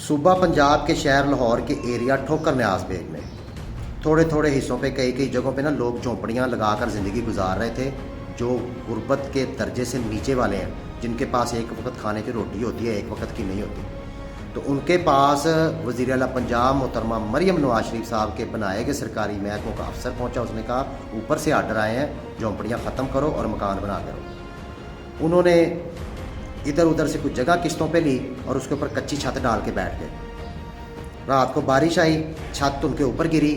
सूबा पंजाब के शहर लाहौर के एरिया ठोकर न्याज बेग में थोड़े थोड़े हिस्सों पे कई कई जगहों पे ना लोग झोंपड़ियाँ लगाकर ज़िंदगी गुजार रहे थे, जो गुर्बत के दर्जे से नीचे वाले हैं, जिनके पास एक वक्त खाने की रोटी होती है, एक वक्त की नहीं होती। तो उनके पास वज़ीर आला पंजाब मोहतरमा मरियम नवाज शरीफ साहब के बनाए गए सरकारी महकमों का अफसर पहुंचा। उसने कहा ऊपर से आर्डर आए हैं, झोंपड़ियाँ ख़त्म करो और मकान बना करो। उन्होंने इधर उधर से कुछ जगह किस्तों पे ली और उसके ऊपर कच्ची छत डाल के बैठ गए। रात को बारिश आई, छत उनके ऊपर गिरी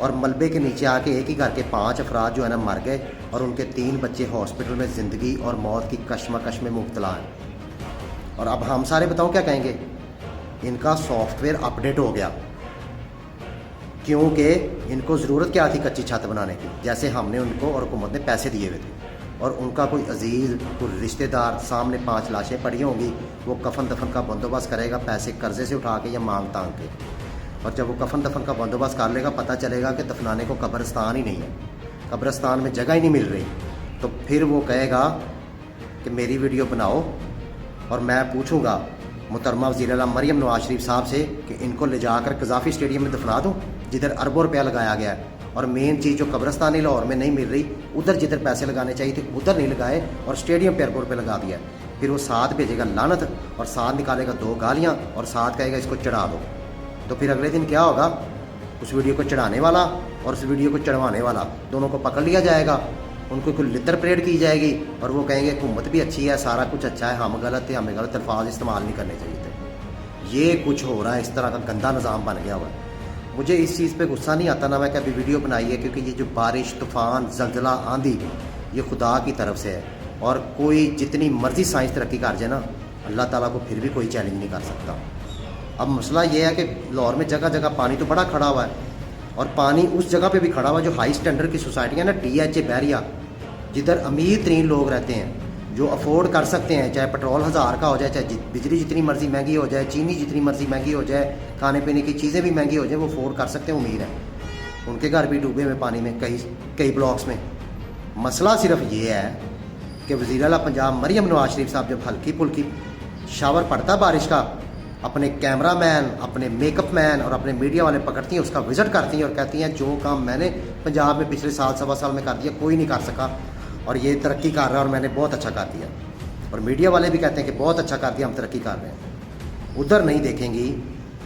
और मलबे के नीचे आके एक ही घर के 5 अफराद जो है ना मर गए और उनके 3 बच्चे हॉस्पिटल में ज़िंदगी और मौत की कश्मकश में मुब्तला हैं। और अब हम सारे बताओ क्या कहेंगे, इनका सॉफ्टवेयर अपडेट हो गया, क्योंकि इनको ज़रूरत क्या थी कच्ची छत बनाने की। जैसे हमने उनको और हुकूमत ने पैसे दिए हुए थे और उनका कोई अजीज़ कोई रिश्तेदार सामने 5 लाशें पड़ी होंगी, वो कफन दफन का बंदोबस्त करेगा पैसे कर्जे से उठा के या मांग तांग के। और जब वो कफन दफन का बंदोबस्त कर लेगा, पता चलेगा कि दफनाने को कब्रिस्तान ही नहीं है, कब्रिस्तान में जगह ही नहीं मिल रही, तो फिर वो कहेगा कि मेरी वीडियो बनाओ और मैं पूछूंगा मोहतरमा वज़ीर आला मरियम नवाज शरीफ साहब से कि इनको ले जाकर कज़ाफ़ी स्टेडियम में दफना दूँ, जिधर अरबों रुपया लगाया गया है। और मेन चीज़ जो कब्रिस्तानी लाहौर में नहीं मिल रही, उधर जिधर पैसे लगाने चाहिए थे उधर नहीं लगाए और स्टेडियम पे अरबों रुपये लगा दिया। फिर वो साथ भेजेगा लानत और साथ निकालेगा 2 गालियाँ और साथ कहेगा इसको चढ़ा दो। तो फिर अगले दिन क्या होगा, उस वीडियो को चढ़ाने वाला और उस वीडियो को चढ़वाने वाला दोनों को पकड़ लिया जाएगा, उनको कोई लितर परेड की जाएगी और वो कहेंगे हुकूमत भी अच्छी है, सारा कुछ अच्छा है, हम गलत थे, हमें गलत अल्फाज इस्तेमाल नहीं करने चाहिए थे। ये कुछ हो रहा है, इस तरह का गंदा निज़ाम बन गया हुआ है। मुझे इस चीज़ पे गुस्सा नहीं आता, ना मैं कभी वीडियो बनाई है, क्योंकि ये जो बारिश, तूफ़ान, ज़लज़ला, आंधी, ये खुदा की तरफ से है। और कोई जितनी मर्ज़ी साइंस तरक्की कर जाए ना, अल्लाह ताला को फिर भी कोई चैलेंज नहीं कर सकता। अब मसला ये है कि लाहौर में जगह जगह पानी तो बड़ा खड़ा हुआ है और पानी उस जगह पे भी खड़ा हुआ है जो हाई स्टैंडर्ड की सोसाइटियाँ ना, DHA बहरिया, जिधर अमीर तरीन लोग रहते हैं, जो अफोर्ड कर सकते हैं, चाहे पेट्रोल 1000 का हो जाए, चाहे बिजली जितनी मर्जी महंगी हो जाए, चीनी जितनी मर्जी महंगी हो जाए, खाने पीने की चीज़ें भी महंगी हो जाए, वो अफोर्ड कर सकते हैं, उम्मीद है। उनके घर भी डूबे हुए पानी में कई ब्लॉक्स में। मसला सिर्फ ये है कि वज़ीर आला पंजाब मरियम नवाज शरीफ साहब जब हल्की फुल्की शावर पड़ता बारिश का, अपने कैमरामैन, अपने मेकअप मैन और अपने मीडिया वाले पकड़ती हैं, उसका विज़िट करती हैं और कहती हैं जो काम मैंने पंजाब में पिछले साल सवा साल में कर दिया कोई नहीं कर सका और ये तरक्की कर रहा है और मैंने बहुत अच्छा कर दिया। और मीडिया वाले भी कहते हैं कि बहुत अच्छा कर दिया, हम तरक्की कर रहे हैं। उधर नहीं देखेंगी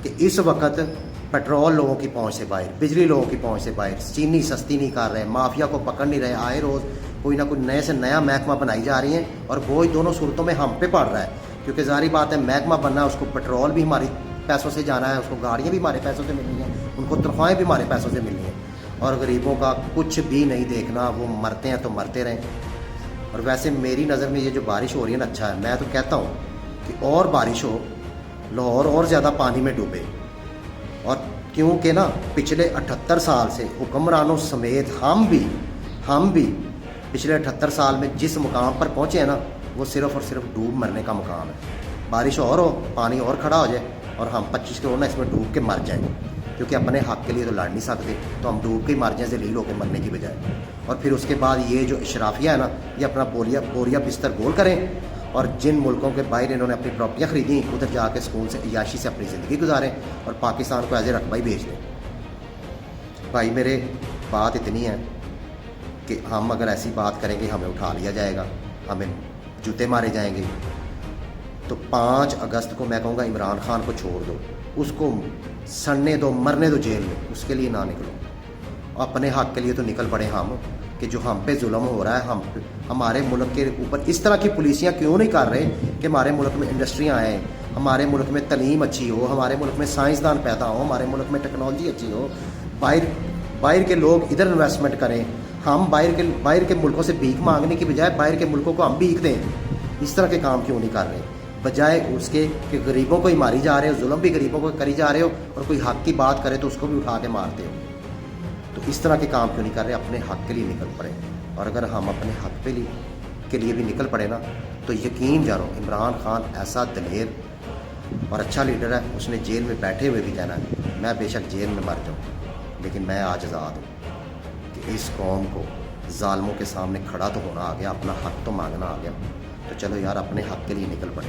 कि इस वक्त पेट्रोल लोगों की पहुंच से बाहर, बिजली लोगों की पहुंच से बाहर, चीनी सस्ती नहीं कर रहे, माफिया को पकड़ नहीं रहे, आए रोज़ कोई ना कोई नए से नया महकमा बनाई जा रही हैं और बोझ दोनों सूरतों में हम पे पड़ रहा है। क्योंकि ज़ाहिर बात है, महकमा बनना है, उसको पेट्रोल भी हमारे पैसों से जाना है, उसको गाड़ियाँ भी हमारे पैसों से मिलनी हैं, उनको तनख्वाहें भी हमारे पैसों से मिलनी हैं और गरीबों का कुछ भी नहीं देखना, वो मरते हैं तो मरते रहें। और वैसे मेरी नज़र में ये जो बारिश हो रही है ना, अच्छा है। मैं तो कहता हूँ कि और बारिश हो, लाहौर और ज़्यादा पानी में डूबे। और क्योंकि ना पिछले 78 साल से हुक्मरानों समेत हम भी पिछले 78 साल में जिस मुकाम पर पहुँचे हैं ना, वो सिर्फ़ और सिर्फ डूब मरने का मुकाम है। बारिश और हो, पानी और खड़ा हो जाए और हम 25 करोड़ ना इसमें डूब के मर जाएँ, क्योंकि अपने हक़ के लिए तो लड़ नहीं सकते, तो हम डूब के ही मर जाएँ जलील होकर मरने की बजाय। और फिर उसके बाद ये जो इशराफिया है ना, ये अपना बोरिया बिस्तर गोल करें और जिन मुल्कों के बाहर इन्होंने अपनी प्रॉपर्टियाँ ख़रीदी, उधर जाके सुकून से अय्याशी से अपनी ज़िंदगी गुजारें और पाकिस्तान को एज ए रकबा ही भेज दें। भाई मेरे बात इतनी है कि हम अगर ऐसी बात करेंगे हमें उठा लिया जाएगा, हमें जूते मारे जाएंगे। तो 5 अगस्त को मैं कहूँगा इमरान खान को छोड़ दो, उसको सड़ने दो, मरने दो जेल में, उसके लिए ना निकलो। अपने हक़ के लिए तो निकल पड़े हम, कि जो हम पे जुल्म हो रहा है, हमारे मुल्क के ऊपर इस तरह की पॉलिसियाँ क्यों नहीं कर रहे कि हमारे मुल्क में इंडस्ट्रियाँ आएँ, हमारे मुल्क में तलीम अच्छी हो, हमारे मुल्क में साइंसदान पैदा हो, हमारे मुल्क में टेक्नोलॉजी अच्छी हो, बाहर के लोग इधर इन्वेस्टमेंट करें। हम बाहर के मुल्कों से भीख मांगने की बजाय बाहर के मुल्कों को हम भीख दें। इस तरह के काम क्यों नहीं कर रहे, बजाय उसके कि गरीबों को ही मारी जा रहे हो, जुल्म भी गरीबों को करी जा रहे हो और कोई हक़ की बात करे तो उसको भी उठा के मारते हो। तो इस तरह के काम क्यों नहीं कर रहे, अपने हक़ के लिए निकल पड़े। और अगर हम अपने हक़ के लिए भी निकल पड़े ना, तो यकीन जानो इमरान खान ऐसा दलेर और अच्छा लीडर है, उसने जेल में बैठे हुए भी कहना है मैं बेशक जेल में मर जाऊँ लेकिन मैं आज आज़ाद हूँ, कि इस कौम को जालिमों के सामने खड़ा तो होना आ गया, अपना हक़ तो मांगना आ गया। तो चलो यार, अपने हक़ के लिए निकल पड़े।